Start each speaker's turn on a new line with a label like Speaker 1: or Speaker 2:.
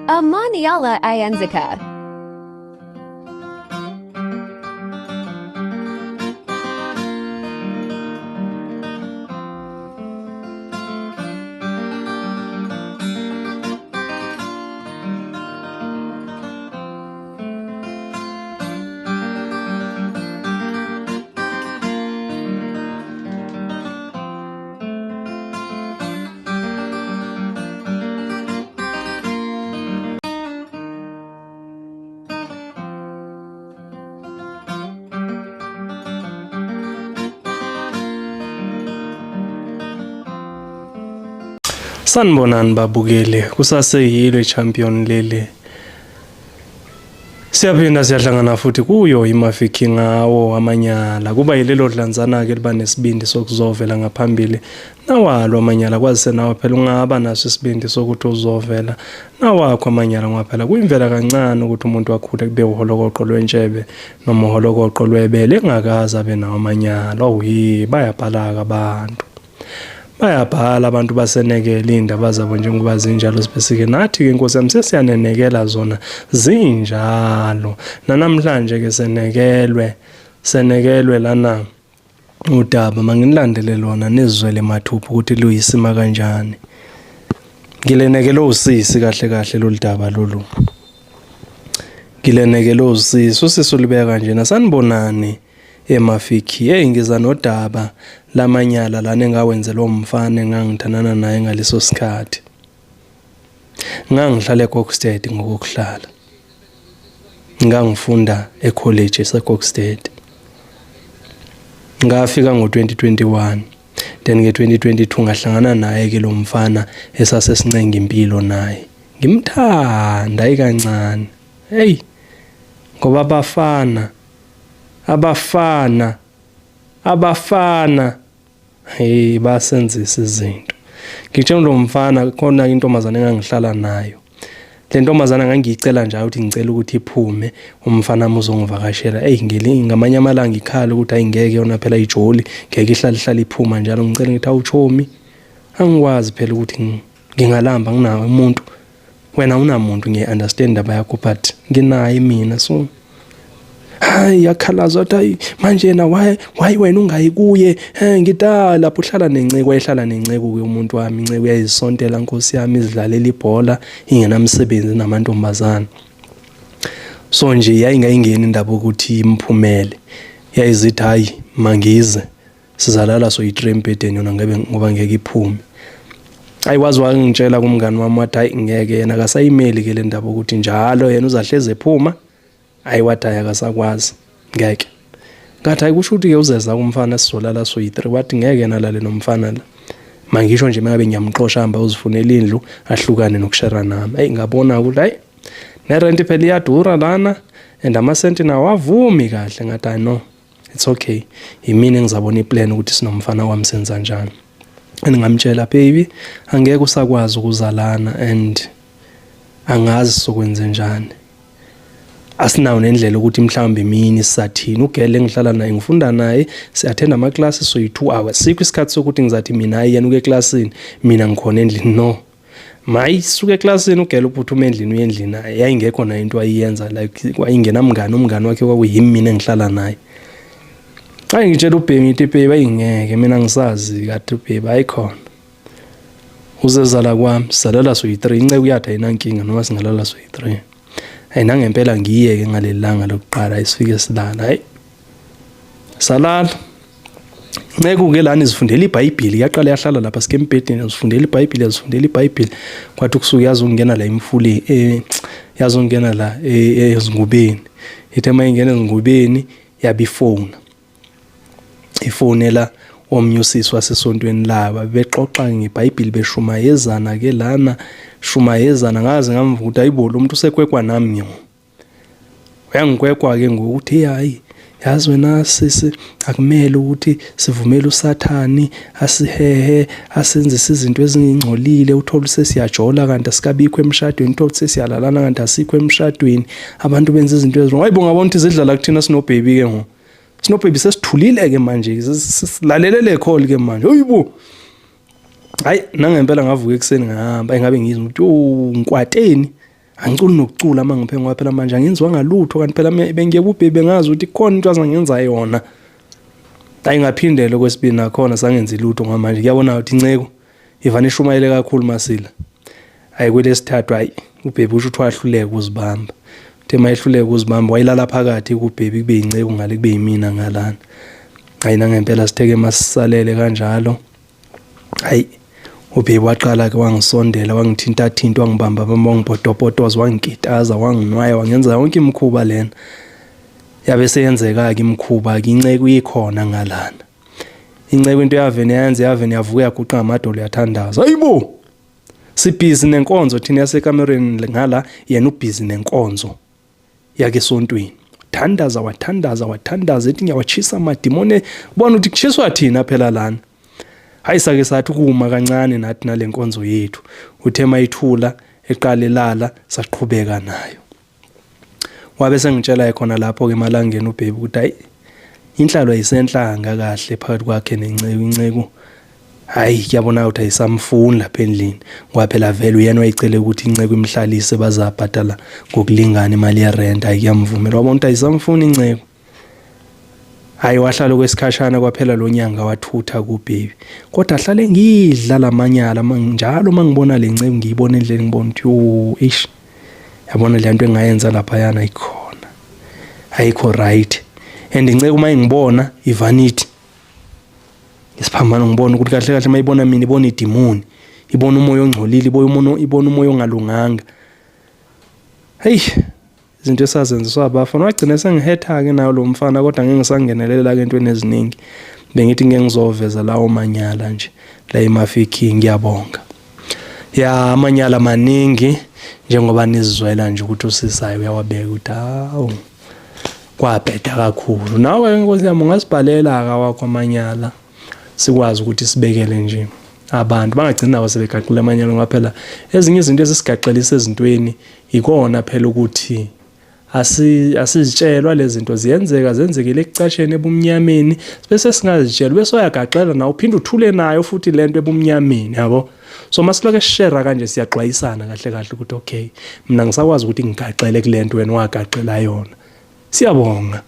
Speaker 1: Maniala Ianzica.
Speaker 2: Sanibonani babukeli, kusaseyilo i-champion leli. Siyaphinda siyahlangana futhi kuyo imafiki ngawo amanyala. Kuba yilelo dlanzana ke liba nesibindi sokuzovela ngaphambili. Nawalo amanyala kwazise nawe phela ungaba naso isibindi sokuthi uzovela. Nawakho amanyala ngaphela kuyimvela kancane ukuthi umuntu akhule kube uholokoqo lwentshebe noma uholokoqo lwebele engakaza abe nawo amanyala. Bayabhalaka abantu. Bayabhala abantu basenekela indaba zabo njengoba zinjalo sibesike nathi ke inkosi yami sesiyanenekela zona zinjalo. Namhlanje ke senekelwe lana udaba manginilandele lona nizwele mathupha ukuthi luyisima kanjani. Ngilenekele usisi kahle lo daba lolu. Ngilenekele usisi usisulibeka kanjena sanibonani emafiki ngiza nodaba lamanyala lana engawenzela umfana engangithanana naye ngaleso sikhathi. Ngangihlala eKokstad ngokuhlala. Ngangifunda ecollege eseKokstad. Ngafika ngo2021 then nge2022 ngahlangana naye ke lo mfana esasesincenga impilo naye. Ngimthanda ikancane. Ngoba abafana basenzisa izinto. Ngitshela lo mfana khona intombazana engangihlala nayo. Le ntombazana ngangicela njalo ukuthi ngicela ukuthi iphume umfana uzongivakashela. Ngamanye amalanga ikhala ukuthi ayingeke yona phela ijoli ngeke ihlala iphuma njalo ngicela ngithi awuchomi. Angikwazi phela ukuthi ngingalamba nginawe umuntu. Wena unamuntu ngiye-understand indaba yakho but nginaye mina so yakhalaza wathi manje na why wena ungayi kuye ngita lapho uhlala nenceko ehlala nenceko ke umuntu wami inceko yayisontela nkosi yami izidlalela ibhola ingenamsebenzi namantombazana so nje yayingayingeni indaba ukuthi imphumele yayizithi hayi mangize sizalala so i-trempedeni yona ngoba ngeke iphume. Ayiwazi wangitshela kumngani wami wathi hayi ngeke yena akasayimeli ke le ndaba ukuthi njalo yena uzahleze ephuma. Wathi akasakwazi ngeke. Ngathi ayikusho ukuthi ke uzeza kumfana sizolala so yi3 wathi ngeke nalale nomfana la. Mangisho nje mangabe ngiyamxoxa hamba uzifunela indlu ahlukane nokushara nami. Ngabona ukuthi nerent phela iyadura lana and amasenti nawo avumi kahle ngathi no it's okay. Yimina engizabona iplan ukuthi sinomfana wami senza njani. Ngamtshela baby angeke usakwazi ukuzalana and angazi sokwenza njani. Asinawo nendlela ukuthi mhlawumbe mina sisathini ugele engihlala naye ngifunda naye siyathenda ama classes so yi2 hours sikho isikhathi sokuthi ngizathi mina yena uke eclassini mina ngikhona endlini no mayisuke eclassini ugele uphuthuma endlini uyendlini naye yayingekho na into ayiyenza like kwayingenamngane umngane wakhe kwakuyimi mina engihlala naye. Ngitshela uBheki ngithi baby ayingeke mina ngisazi kade uBheki ayikhona uzezala kwami salala so yi3 inceke uyatha ayinankinga noma singalala so yi3. Nangempela ngiyeke ngalelanga lokuqala isifike silala salala nceke lana izifundela iBhayibheli yaqala yahlala lapha sikempedeni uzifundela iBhayibheli kwathi kusuka yazongena la emfuleni yazongena la ezingubeni ithe mayingena ezingubeni ifonela omnyusisi wasesontweni laba bexoxa ngeBhayibheli beshumayezana ke lana shumayezana ngaze ngamva ukuthi ayibo lo muntu usekwekwa nami nyo uyangikwekwa ke ngokuthi hayi yazi wena sisi akumele ukuthi sivumele uSathani asihehe asenze izinto ezingcolile uthola sesiyajola kanti asikabikho emshadweni uthola sesiyalalana kanti asikho emshadweni abantu benza izinto ezingcolile hayibo ngabona ukuthi zidlala kuthina sinoBheki ke ngo sinoBheki sesithulile ke manje silalelele call ke manje hayibo hayi nangempela ngavuka ekseni ngahamba engabe ngizwa ukuthi nkwateni angiculi nokucula mangiphe ngoba phela manje angenziwa ngalutho kanti phela bengiye kubhebe ngazi ukuthi khona into azangenza yona. Ayingaphindele kwesibili nakhona sangenza ilutho ngamanje kuyabona ukuthi inceko ivane ishumayele kakhulu Masila. Kwelesithathu ubhebe usho ukuthi wahluleka ukuzibamba. Uthe mayehluleka ukuzibamba wayilala phakathi kubhebe kube inceko ngale kube yimina ngalana. Nangempela sitheke masisalele kanjalo. Ubhebe waqala ke wangisondela wangithinta wangibamba wangibhotopotoza wangigitaza wanginwaya wangenza yonke imikhuba lena. Yabe seyenzeka ke imikhuba ke inceko ikhona ngalana. Inceko into yavene yavuka yaguqa ngamadolo yathandaza. Hayibo! Sibhizi nenkonzo thina yasekamereni ngala yena ubhizi nenkonzo yake esontweni. Wathandaza ethi ngiyawachisa amadimone bona ukuthi kushiswa thina phela lana. Sake sathi ukuma kancane nathi nalenkonzo yethu. Uthe mayithula eqale lala saqhubeka nayo. Wabe sengitshela khona lapho ke emalangeni ubhebe ukuthi inhlalo ayisenhlanga kahle phakathi kwakhe nenceko. Kuyabona ukuthi ayisamfuni lapha endlini ngoba phela vele uyena wayicela ukuthi inceko imhlalise bazabhadala ngokulingana imali ye rent. Kuyamvumela wabona ukuthi ayisamfuni inceko. Wahlala kwesikhashana kwaphela lo nyanga wathutha kubhebe. Kodwa ahlale ngidla lamanyala njalo mangibona le nceko ngiyibona endleleni ngibona ukuthi yabona le nto engayenza lapha yana ayikhona. Ayikho right. And inceko mayingibona ivanity. Isiphambano ngibona ukuthi kahle kahle mayibona mina ibona idemoni. Ibona umoya ongcolile, ibona umoya ongalunganga. Izinto esazenziswa abafana wagcina sengihetha ke nayo lo mfana kodwa ngeke ngisangenelela ke entweni eziningi. Bengithi ngeke ngizoveza lawo manyala nje la eMafeking ngiyabonga. Amanyala maningi njengoba nizizwela nje ukuthi usisayo uyawabeka ukuthi kwabheda kakhulu. Nawe Nkosi yami ungasibhalela akawakho amanyala sikwazi ukuthi sibekele nje abantu bangagcina nawo sebegaqile amanyala ngoba phela ezinye izinto esisigaxelisa ezintweni ikona phela ukuthi asizitshelwa lezi zinto zenzekele ekucasheni ebumnyameni bese singazitshela bese uyagaxela nawe uphinde uthule nayo futhi lento ebumnyameni yabo. So masiloke share kanje siyaxwayisana kahle ukuthi okay mina ngisakwazi ukuthi ngigaxele kulento wena wagaxela yona. Siyabonga.